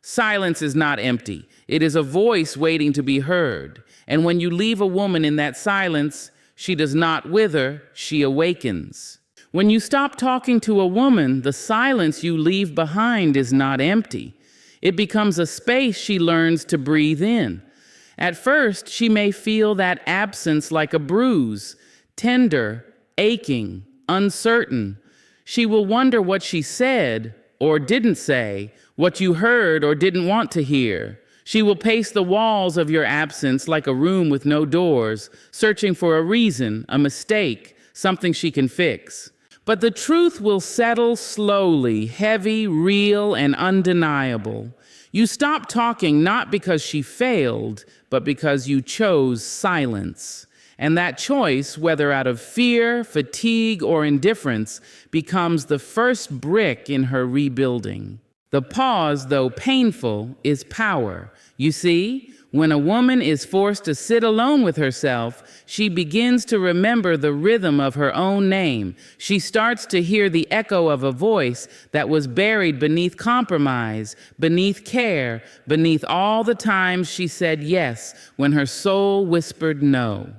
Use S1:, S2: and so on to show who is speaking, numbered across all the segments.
S1: Silence is not empty. It is a voice waiting to be heard. And when you leave a woman in that silence, she does not wither, she awakens. When you stop talking to a woman, the silence you leave behind is not empty. It becomes a space she learns to breathe in. At first, she may feel that absence like a bruise, tender, aching, uncertain. She will wonder what she said or didn't say, what you heard or didn't want to hear. She will pace the walls of your absence like a room with no doors, searching for a reason, a mistake, something she can fix. But the truth will settle slowly, heavy, real, and undeniable. You stop talking not because she failed, but because you chose silence. And that choice, whether out of fear, fatigue, or indifference, becomes the first brick in her rebuilding. The pause, though painful, is power. You see, when a woman is forced to sit alone with herself, she begins to remember the rhythm of her own name. She starts to hear the echo of a voice that was buried beneath compromise, beneath care, beneath all the times she said yes when her soul whispered no.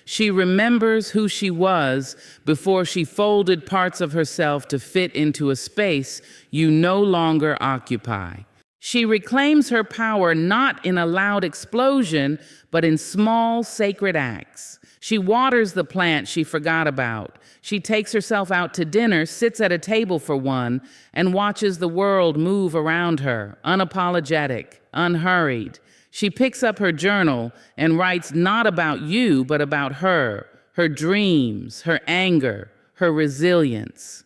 S1: She remembers who she was before she folded parts of herself to fit into a space you no longer occupy. She reclaims her power not in a loud explosion, but in small, sacred acts. She waters the plant she forgot about. She takes herself out to dinner, sits at a table for one, and watches the world move around her, unapologetic, unhurried. She picks up her journal and writes not about you, but about her dreams, her anger, her resilience.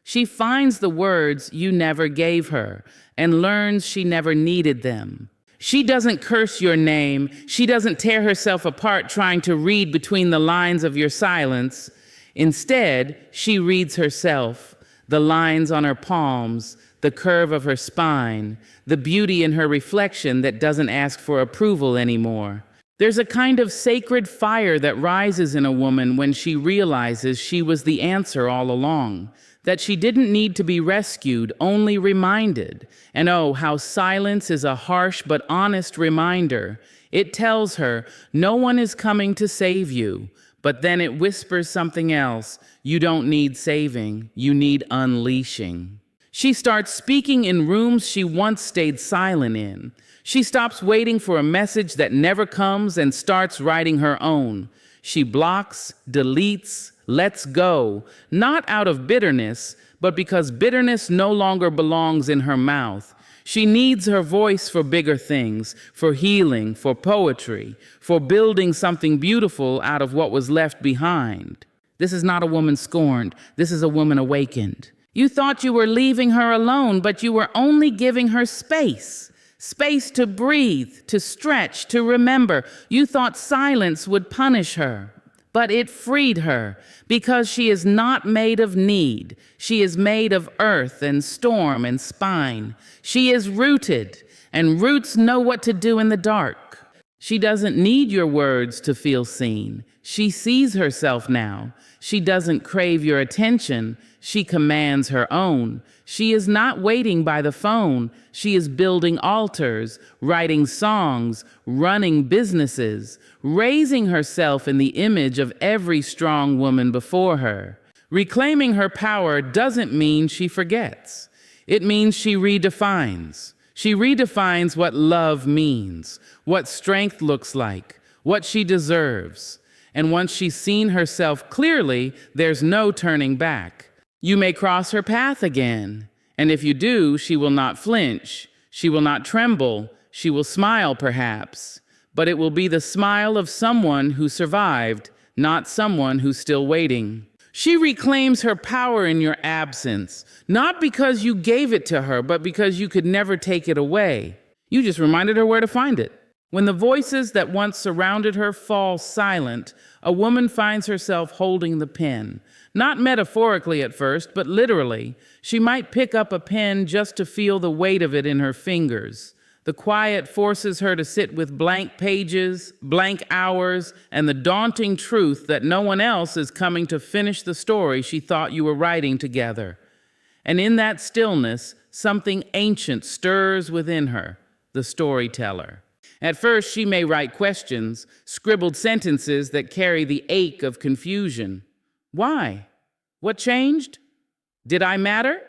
S1: She finds the words you never gave her and learns she never needed them. She doesn't curse your name. She doesn't tear herself apart trying to read between the lines of your silence. Instead, she reads herself, the lines on her palms, the curve of her spine, the beauty in her reflection that doesn't ask for approval anymore. There's a kind of sacred fire that rises in a woman when she realizes she was the answer all along, that she didn't need to be rescued, only reminded. And oh, how silence is a harsh but honest reminder. It tells her no one is coming to save you, but then it whispers something else. You don't need saving, you need unleashing. She starts speaking in rooms she once stayed silent in. She stops waiting for a message that never comes and starts writing her own. She blocks, deletes, lets go, not out of bitterness, but because bitterness no longer belongs in her mouth. She needs her voice for bigger things, for healing, for poetry, for building something beautiful out of what was left behind. This is not a woman scorned. This is a woman awakened. You thought you were leaving her alone, but you were only giving her space. Space to breathe, to stretch, to remember. You thought silence would punish her, but it freed her because she is not made of need. She is made of earth and storm and spine. She is rooted, and roots know what to do in the dark. She doesn't need your words to feel seen. She sees herself now. She doesn't crave your attention. She commands her own. She is not waiting by the phone. She is building altars, writing songs, running businesses, raising herself in the image of every strong woman before her. Reclaiming her power doesn't mean she forgets. It means she redefines. She redefines what love means, what strength looks like, what she deserves. And once she's seen herself clearly, there's no turning back. You may cross her path again, and if you do, she will not flinch, she will not tremble, she will smile perhaps, but it will be the smile of someone who survived, not someone who's still waiting. She reclaims her power in your absence, not because you gave it to her, but because you could never take it away. You just reminded her where to find it. When the voices that once surrounded her fall silent, a woman finds herself holding the pen. Not metaphorically at first, but literally. She might pick up a pen just to feel the weight of it in her fingers. The quiet forces her to sit with blank pages, blank hours, and the daunting truth that no one else is coming to finish the story she thought you were writing together. And in that stillness, Something ancient stirs within her, the storyteller. At first, she may write questions, scribbled sentences that carry the ache of confusion. Why? What changed? Did I matter?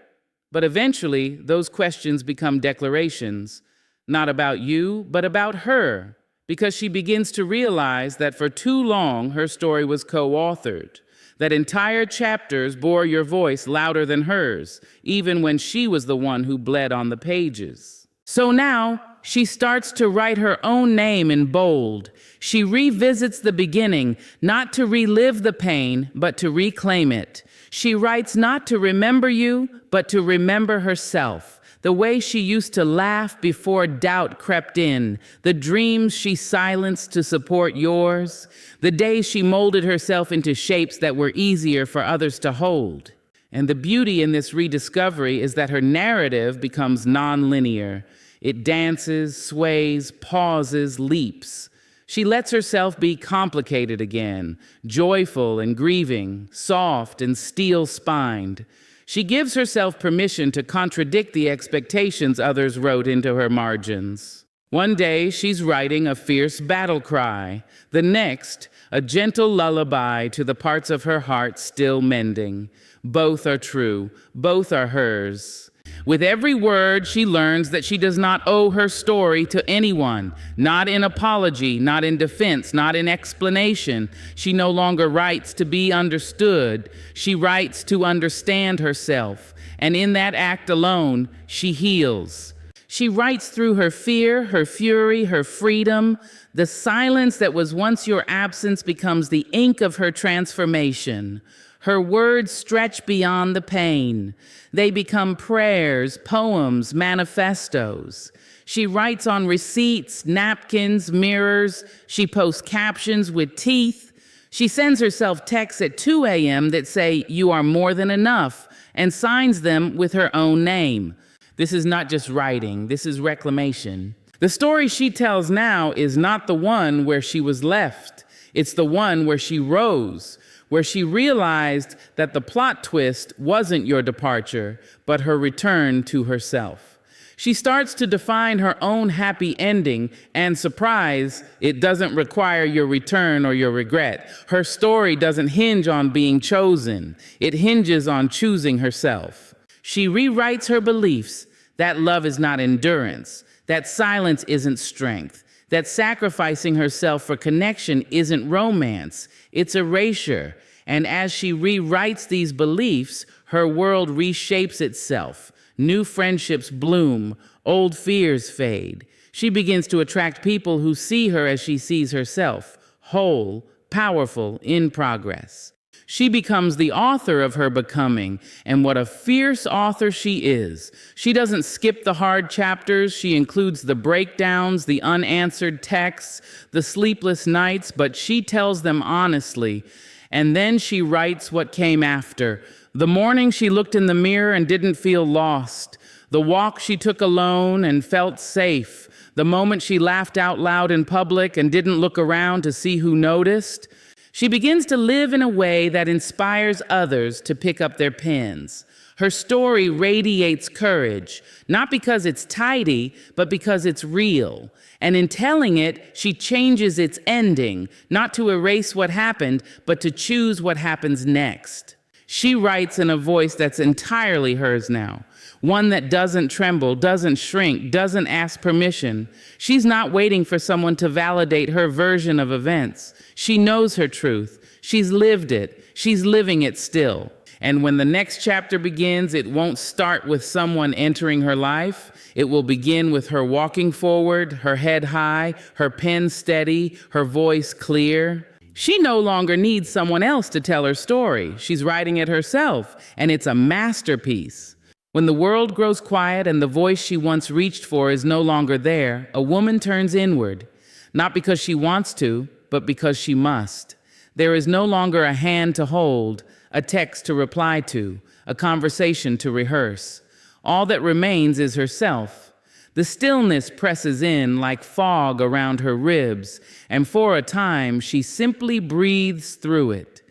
S1: But eventually, those questions become declarations, not about you, but about her, because she begins to realize that for too long her story was co-authored, that entire chapters bore your voice louder than hers, even when she was the one who bled on the pages. So now, she starts to write her own name in bold. She revisits the beginning, not to relive the pain, but to reclaim it. She writes not to remember you, but to remember herself. The way she used to laugh before doubt crept in, the dreams she silenced to support yours, the days she molded herself into shapes that were easier for others to hold. And the beauty in this rediscovery is that her narrative becomes nonlinear. It dances, sways, pauses, leaps. She lets herself be complicated again, joyful and grieving, soft and steel-spined. She gives herself permission to contradict the expectations others wrote into her margins. One day, she's writing a fierce battle cry. The next, a gentle lullaby to the parts of her heart still mending. Both are true. Both are hers. With every word, she learns that she does not owe her story to anyone, not in apology, not in defense, not in explanation. She no longer writes to be understood. She writes to understand herself, and in that act alone, she heals. She writes through her fear, her fury, her freedom. The silence that was once your absence becomes the ink of her transformation. Her words stretch beyond the pain. They become prayers, poems, manifestos. She writes on receipts, napkins, mirrors. She posts captions with teeth. She sends herself texts at 2 a.m. that say, "You are more than enough," and signs them with her own name. This is not just writing, this is reclamation. The story she tells now is not the one where she was left. It's the one where she rose, where she realized that the plot twist wasn't your departure, but her return to herself. She starts to define her own happy ending, and surprise, it doesn't require your return or your regret. Her story doesn't hinge on being chosen. It hinges on choosing herself. She rewrites her beliefs that love is not endurance, that silence isn't strength, that sacrificing herself for connection isn't romance, it's erasure. And as she rewrites these beliefs, her world reshapes itself. New friendships bloom, old fears fade. She begins to attract people who see her as she sees herself, whole, powerful, in progress. She becomes the author of her becoming, and what a fierce author she is. She doesn't skip the hard chapters, she includes the breakdowns, the unanswered texts, the sleepless nights, but she tells them honestly. And then she writes what came after. The morning she looked in the mirror and didn't feel lost. The walk she took alone and felt safe. The moment she laughed out loud in public and didn't look around to see who noticed. She begins to live in a way that inspires others to pick up their pens. Her story radiates courage, not because it's tidy, but because it's real. And in telling it, she changes its ending, not to erase what happened, but to choose what happens next. She writes in a voice that's entirely hers now, one that doesn't tremble, doesn't shrink, doesn't ask permission. She's not waiting for someone to validate her version of events. She knows her truth. She's lived it. She's living it still. And when the next chapter begins, it won't start with someone entering her life. It will begin with her walking forward, her head high, her pen steady, her voice clear. She no longer needs someone else to tell her story. She's writing it herself, and it's a masterpiece. When the world grows quiet and the voice she once reached for is no longer there, a woman turns inward, not because she wants to, but because she must. There is no longer a hand to hold, a text to reply to, a conversation to rehearse. All that remains is herself. The stillness presses in like fog around her ribs, and for a time she simply breathes through it.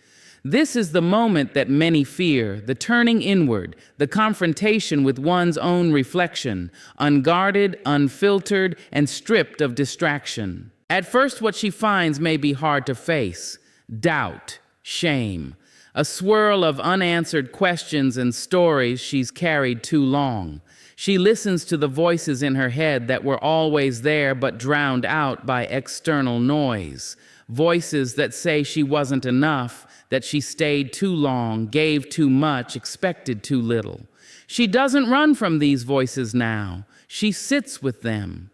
S1: This is the moment that many fear, the turning inward, the confrontation with one's own reflection, unguarded, unfiltered, and stripped of distraction. At first, what she finds may be hard to face: doubt, shame, a swirl of unanswered questions and stories she's carried too long. She listens to the voices in her head that were always there but drowned out by external noise. Voices that say she wasn't enough, that she stayed too long, gave too much, expected too little. She doesn't run from these voices now. She sits with them.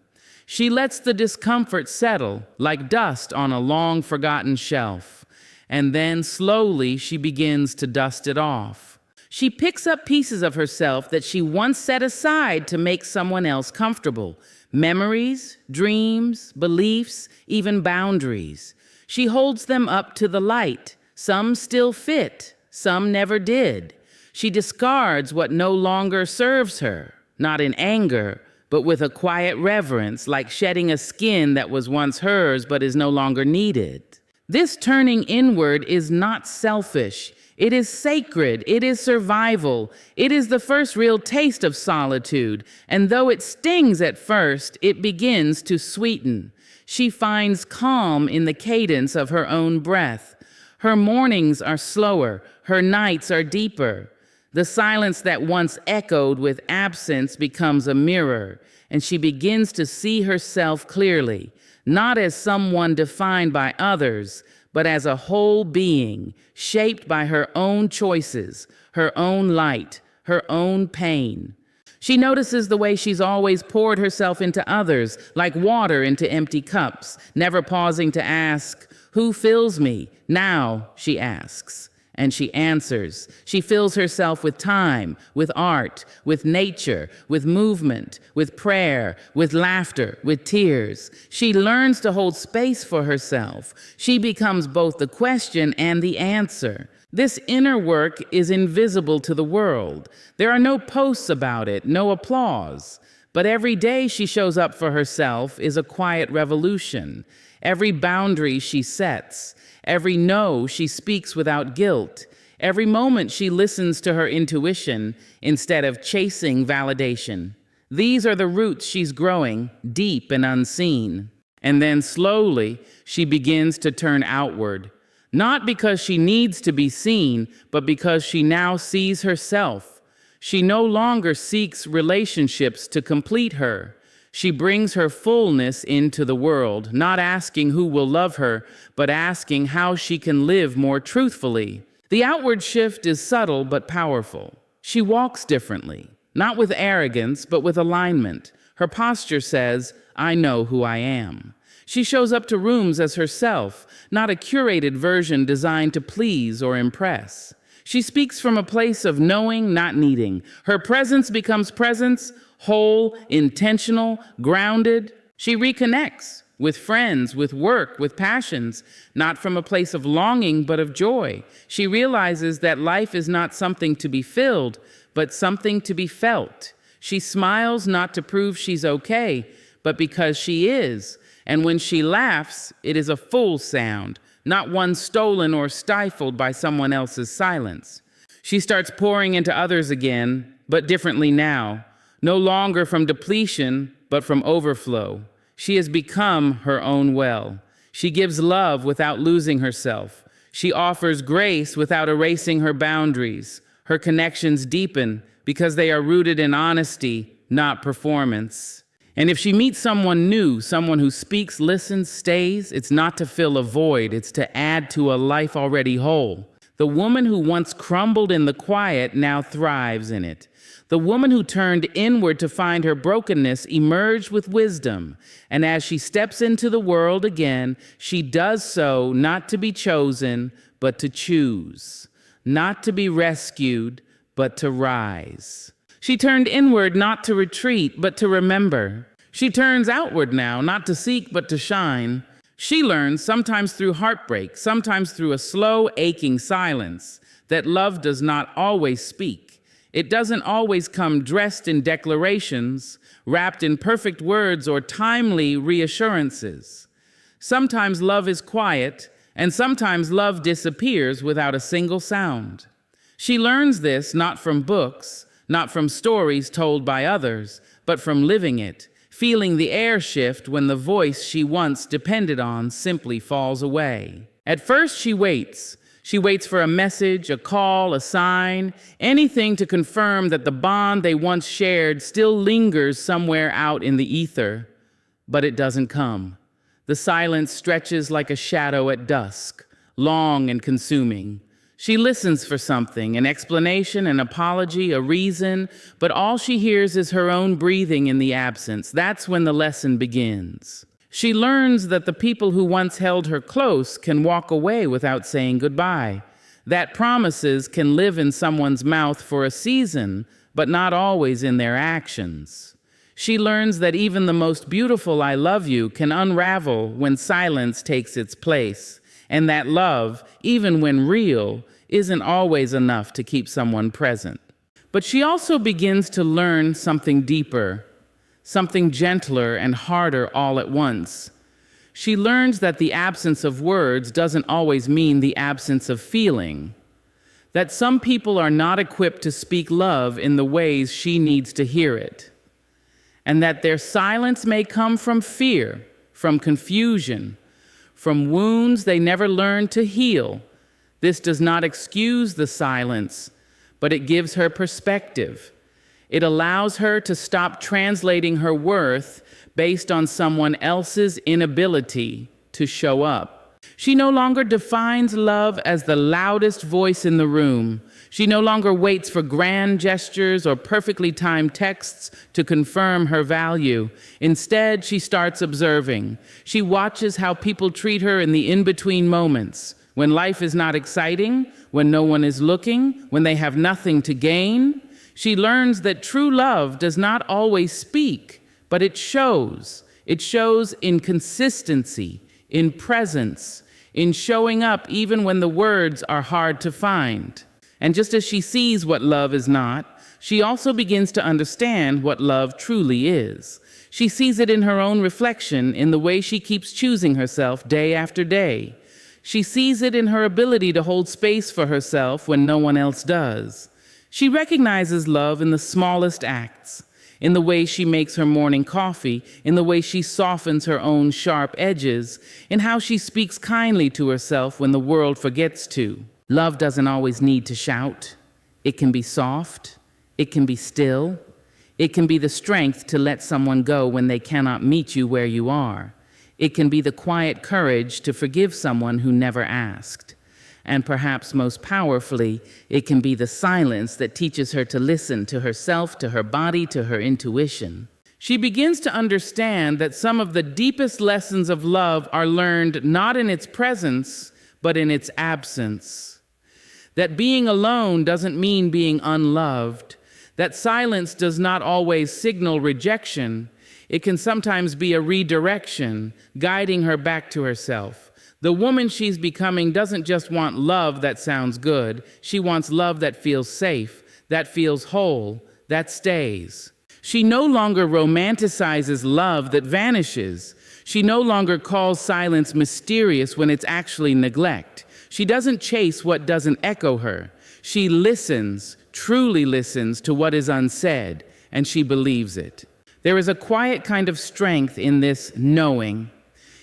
S1: She lets the discomfort settle like dust on a long-forgotten shelf. And then slowly she begins to dust it off. She picks up pieces of herself that she once set aside to make someone else comfortable. Memories, dreams, beliefs, even boundaries. She holds them up to the light. Some still fit, some never did. She discards what no longer serves her, not in anger, but with a quiet reverence, like shedding a skin that was once hers but is no longer needed. This turning inward is not selfish. It is sacred. It is survival. It is the first real taste of solitude, and though it stings at first, it begins to sweeten. She finds calm in the cadence of her own breath. Her mornings are slower, her nights are deeper. The silence that once echoed with absence becomes a mirror, and she begins to see herself clearly, not as someone defined by others, but as a whole being, shaped by her own choices, her own light, her own pain. She notices the way she's always poured herself into others, like water into empty cups, never pausing to ask, "Who fills me?" Now, she asks, and she answers. She fills herself with time, with art, with nature, with movement, with prayer, with laughter, with tears. She learns to hold space for herself. She becomes both the question and the answer. This inner work is invisible to the world. There are no posts about it, no applause. But every day she shows up for herself is a quiet revolution. Every boundary she sets, every no she speaks without guilt, every moment she listens to her intuition instead of chasing validation. These are the roots she's growing, deep and unseen. And then slowly she begins to turn outward, not because she needs to be seen, but because she now sees herself. She no longer seeks relationships to complete her. She brings her fullness into the world, not asking who will love her, but asking how she can live more truthfully. The outward shift is subtle but powerful. She walks differently, not with arrogance, but with alignment. Her posture says, "I know who I am." She shows up to rooms as herself, not a curated version designed to please or impress. She speaks from a place of knowing, not needing. Her presence becomes presence, whole, intentional, grounded. She reconnects with friends, with work, with passions, not from a place of longing, but of joy. She realizes that life is not something to be filled, but something to be felt. She smiles not to prove she's okay, but because she is. And when she laughs, it is a full sound, not one stolen or stifled by someone else's silence. She starts pouring into others again, but differently now. No longer from depletion, but from overflow. She has become her own well. She gives love without losing herself. She offers grace without erasing her boundaries. Her connections deepen because they are rooted in honesty, not performance. And if she meets someone new, someone who speaks, listens, stays, it's not to fill a void, it's to add to a life already whole. The woman who once crumbled in the quiet now thrives in it. The woman who turned inward to find her brokenness emerged with wisdom, and as she steps into the world again, she does so not to be chosen, but to choose, not to be rescued, but to rise. She turned inward not to retreat, but to remember. She turns outward now, not to seek, but to shine. She learns, sometimes through heartbreak, sometimes through a slow, aching silence, that love does not always speak. It doesn't always come dressed in declarations, wrapped in perfect words or timely reassurances. Sometimes love is quiet, And sometimes love disappears without a single sound. She learns this not from books, not from stories told by others, but from living it, feeling the air shift when the voice she once depended on simply falls away. At first, she waits. She waits for a message, a call, a sign, anything to confirm that the bond they once shared still lingers somewhere out in the ether. But it doesn't come. The silence stretches like a shadow at dusk, long and consuming. She listens for something, an explanation, an apology, a reason, but all she hears is her own breathing in the absence. That's when the lesson begins. She learns that the people who once held her close can walk away without saying goodbye, that promises can live in someone's mouth for a season, but not always in their actions. She learns that even the most beautiful "I love you" can unravel when silence takes its place, and that love, even when real, isn't always enough to keep someone present. But she also begins to learn something deeper, something gentler and harder all at once. She learns that the absence of words doesn't always mean the absence of feeling, that some people are not equipped to speak love in the ways she needs to hear it, and that their silence may come from fear, from confusion, from wounds they never learned to heal. This does not excuse the silence, but it gives her perspective. It allows her to stop translating her worth based on someone else's inability to show up. She no longer defines love as the loudest voice in the room. She no longer waits for grand gestures or perfectly timed texts to confirm her value. Instead, she starts observing. She watches how people treat her in the in-between moments, when life is not exciting, when no one is looking, when they have nothing to gain. She learns that true love does not always speak, but it shows. It shows in consistency, in presence, in showing up even when the words are hard to find. And just as she sees what love is not, she also begins to understand what love truly is. She sees it in her own reflection, in the way she keeps choosing herself day after day. She sees it in her ability to hold space for herself when no one else does. She recognizes love in the smallest acts, in the way she makes her morning coffee, in the way she softens her own sharp edges, in how she speaks kindly to herself when the world forgets to. Love doesn't always need to shout. It can be soft. It can be still. It can be the strength to let someone go when they cannot meet you where you are. It can be the quiet courage to forgive someone who never asked. And perhaps most powerfully, it can be the silence that teaches her to listen to herself, to her body, to her intuition. She begins to understand that some of the deepest lessons of love are learned not in its presence, but in its absence. That being alone doesn't mean being unloved. That silence does not always signal rejection. It can sometimes be a redirection, guiding her back to herself. The woman she's becoming doesn't just want love that sounds good. She wants love that feels safe, that feels whole, that stays. She no longer romanticizes love that vanishes. She no longer calls silence mysterious when it's actually neglect. She doesn't chase what doesn't echo her. She listens, truly listens to what is unsaid, and she believes it. There is a quiet kind of strength in this knowing,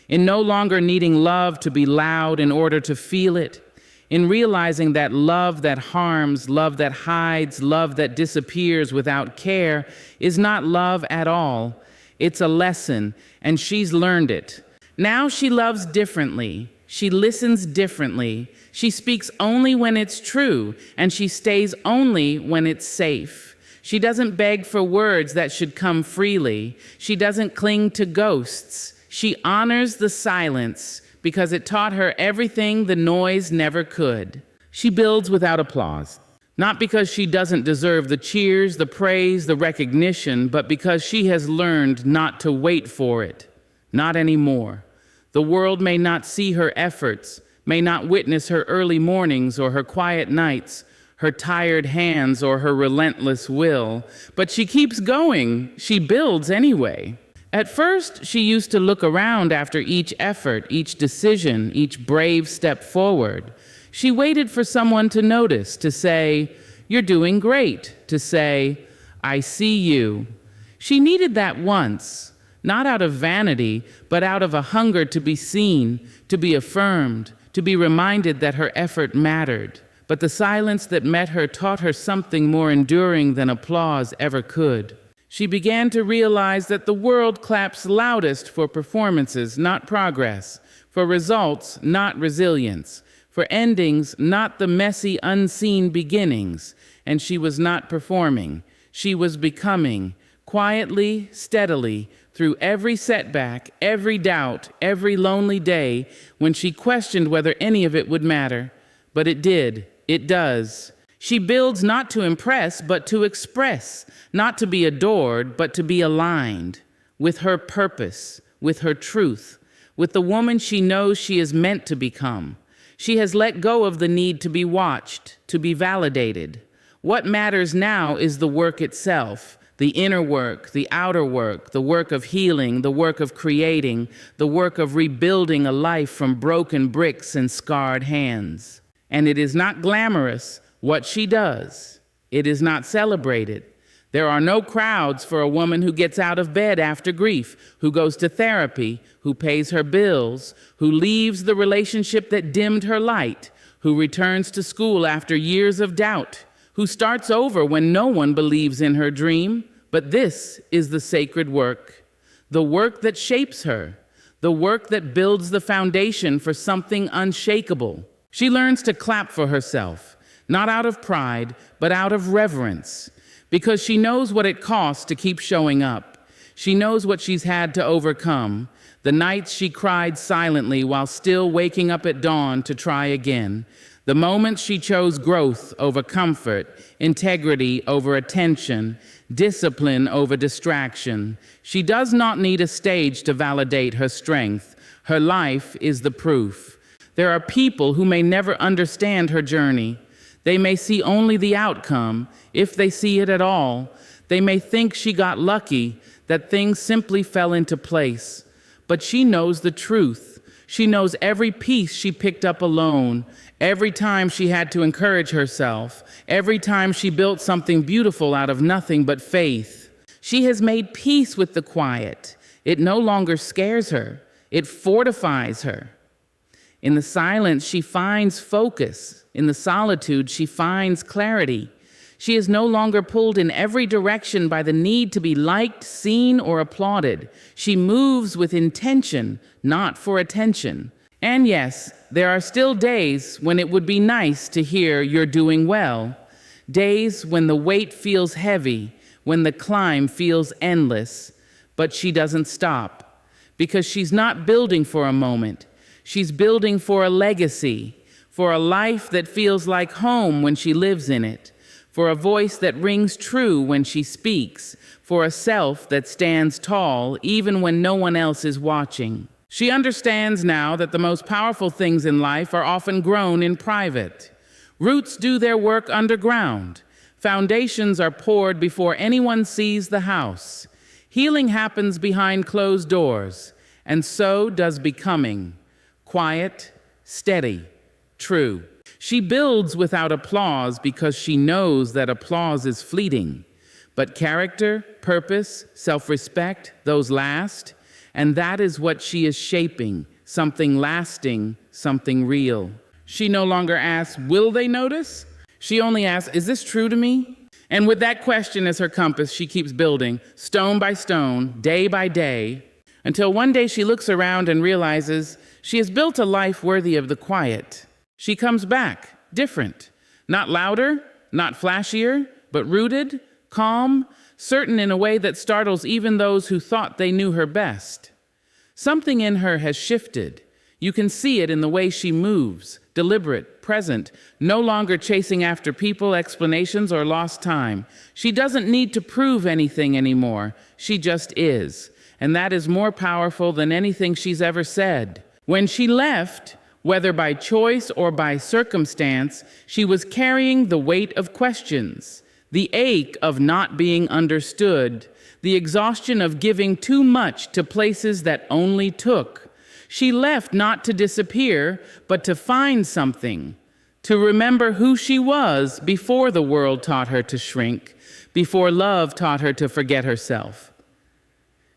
S1: in no longer needing love to be loud in order to feel it, in realizing that love that harms, love that hides, love that disappears without care is not love at all. It's a lesson, and she's learned it. Now she loves differently. She listens differently. She speaks only when it's true, and she stays only when it's safe. She doesn't beg for words that should come freely. She doesn't cling to ghosts. She honors the silence because it taught her everything the noise never could. She builds without applause, not because she doesn't deserve the cheers, the praise, the recognition, but because she has learned not to wait for it. Not anymore. The world may not see her efforts, may not witness her early mornings or her quiet nights, her tired hands or her relentless will, but she keeps going. She builds anyway. At first, she used to look around after each effort, each decision, each brave step forward. She waited for someone to notice, to say, "You're doing great," to say, "I see you." She needed that once, not out of vanity, but out of a hunger to be seen, to be affirmed, to be reminded that her effort mattered. But the silence that met her taught her something more enduring than applause ever could. She began to realize that the world claps loudest for performances, not progress, for results, not resilience, for endings, not the messy, unseen beginnings. And she was not performing. She was becoming, quietly, steadily, through every setback, every doubt, every lonely day, when she questioned whether any of it would matter. But it did. It does. She builds not to impress, but to express, not to be adored, but to be aligned with her purpose, with her truth, with the woman she knows she is meant to become. She has let go of the need to be watched, to be validated. What matters now is the work itself, the inner work, the outer work, the work of healing, the work of creating, the work of rebuilding a life from broken bricks and scarred hands. And it is not glamorous what she does. It is not celebrated. There are no crowds for a woman who gets out of bed after grief, who goes to therapy, who pays her bills, who leaves the relationship that dimmed her light, who returns to school after years of doubt, who starts over when no one believes in her dream. But this is the sacred work, the work that shapes her, the work that builds the foundation for something unshakable. She learns to clap for herself, not out of pride, but out of reverence, because she knows what it costs to keep showing up. She knows what she's had to overcome, the nights she cried silently while still waking up at dawn to try again, the moments she chose growth over comfort, integrity over attention, discipline over distraction. She does not need a stage to validate her strength. Her life is the proof. There are people who may never understand her journey. They may see only the outcome, if they see it at all. They may think she got lucky, that things simply fell into place. But she knows the truth. She knows every piece she picked up alone, every time she had to encourage herself, every time she built something beautiful out of nothing but faith. She has made peace with the quiet. It no longer scares her. It fortifies her. In the silence, she finds focus. In the solitude, she finds clarity. She is no longer pulled in every direction by the need to be liked, seen, or applauded. She moves with intention, not for attention. And yes, there are still days when it would be nice to hear you're doing well. Days when the weight feels heavy, when the climb feels endless. But she doesn't stop, because she's not building for a moment. She's building for a legacy, for a life that feels like home when she lives in it, for a voice that rings true when she speaks, for a self that stands tall even when no one else is watching. She understands now that the most powerful things in life are often grown in private. Roots do their work underground. Foundations are poured before anyone sees the house. Healing happens behind closed doors, and so does becoming. Quiet, steady, true. She builds without applause because she knows that applause is fleeting. But character, purpose, self-respect, those last. And that is what she is shaping, something lasting, something real. She no longer asks, will they notice? She only asks, is this true to me? And with that question as her compass, she keeps building, stone by stone, day by day, until one day she looks around and realizes she has built a life worthy of the quiet. She comes back, different, not louder, not flashier, but rooted, calm, certain in a way that startles even those who thought they knew her best. Something in her has shifted. You can see it in the way she moves, deliberate, present, no longer chasing after people, explanations, or lost time. She doesn't need to prove anything anymore. She just is. And that is more powerful than anything she's ever said. When she left, whether by choice or by circumstance, she was carrying the weight of questions, the ache of not being understood, the exhaustion of giving too much to places that only took. She left not to disappear, but to find something, to remember who she was before the world taught her to shrink, before love taught her to forget herself.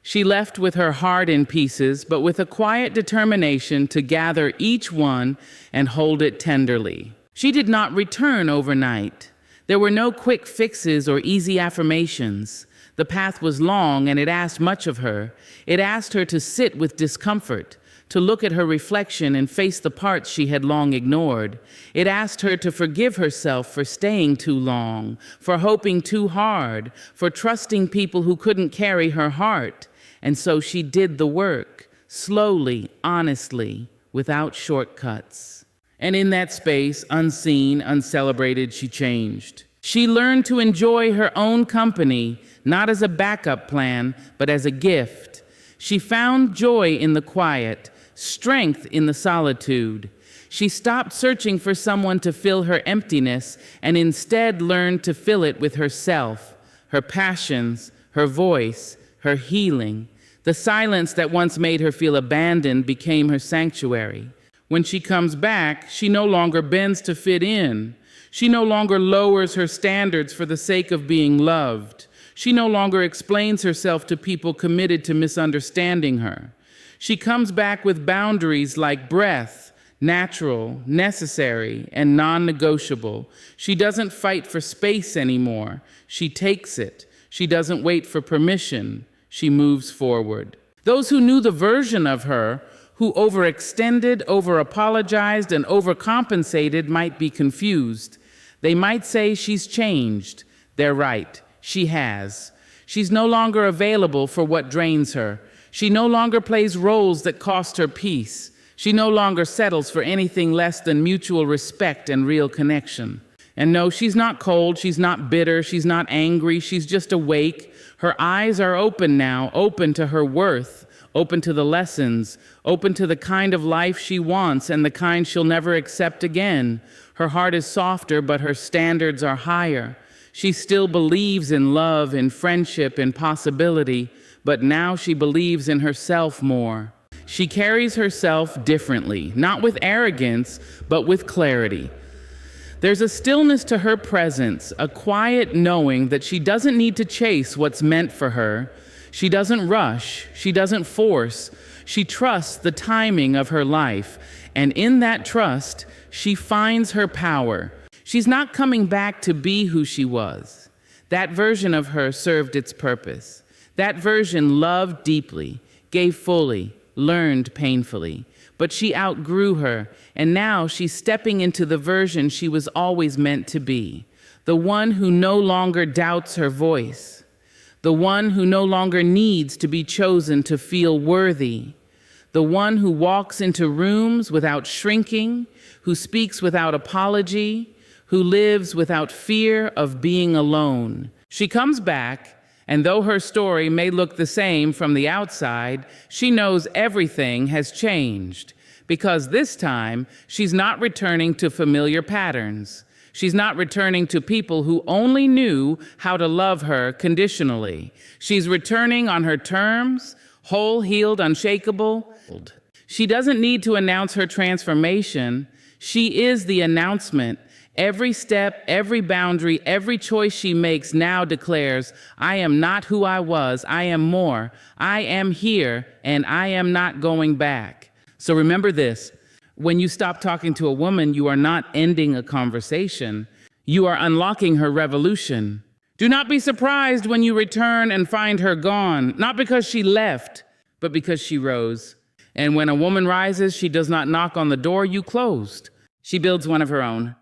S1: She left with her heart in pieces, but with a quiet determination to gather each one and hold it tenderly. She did not return overnight. There were no quick fixes or easy affirmations. The path was long, and it asked much of her. It asked her to sit with discomfort, to look at her reflection and face the parts she had long ignored. It asked her to forgive herself for staying too long, for hoping too hard, for trusting people who couldn't carry her heart. And so she did the work, slowly, honestly, without shortcuts. And in that space, unseen, uncelebrated, she changed. She learned to enjoy her own company, not as a backup plan, but as a gift. She found joy in the quiet, strength in the solitude. She stopped searching for someone to fill her emptiness and instead learned to fill it with herself, her passions, her voice, her healing. The silence that once made her feel abandoned became her sanctuary. When she comes back, she no longer bends to fit in. She no longer lowers her standards for the sake of being loved. She no longer explains herself to people committed to misunderstanding her. She comes back with boundaries like breath, natural, necessary, and non-negotiable. She doesn't fight for space anymore. She takes it. She doesn't wait for permission. She moves forward. Those who knew the version of her who overextended, over-apologized, and overcompensated might be confused. They might say she's changed. They're right. She has. She's no longer available for what drains her. She no longer plays roles that cost her peace. She no longer settles for anything less than mutual respect and real connection. And no, she's not cold, she's not bitter, she's not angry, she's just awake. Her eyes are open now, open to her worth, open to the lessons, open to the kind of life she wants and the kind she'll never accept again. Her heart is softer, but her standards are higher. She still believes in love, in friendship, in possibility, but now she believes in herself more. She carries herself differently, not with arrogance, but with clarity. There's a stillness to her presence, a quiet knowing that she doesn't need to chase what's meant for her. She doesn't rush, she doesn't force. She trusts the timing of her life, and in that trust, she finds her power. She's not coming back to be who she was. That version of her served its purpose. That version loved deeply, gave fully, learned painfully. But she outgrew her, and now she's stepping into the version she was always meant to be, the one who no longer doubts her voice, the one who no longer needs to be chosen to feel worthy, the one who walks into rooms without shrinking, who speaks without apology, who lives without fear of being alone. She comes back, and though her story may look the same from the outside, she knows everything has changed, because this time she's not returning to familiar patterns. She's not returning to people who only knew how to love her conditionally. She's returning on her terms, whole, healed, unshakable. She doesn't need to announce her transformation. She is the announcement. Every step, every boundary, every choice she makes now declares, I am not who I was, I am more. I am here, and I am not going back. So remember this, when you stop talking to a woman, you are not ending a conversation. You are unlocking her revolution. Do not be surprised when you return and find her gone, not because she left, but because she rose. And when a woman rises, she does not knock on the door you closed. She builds one of her own.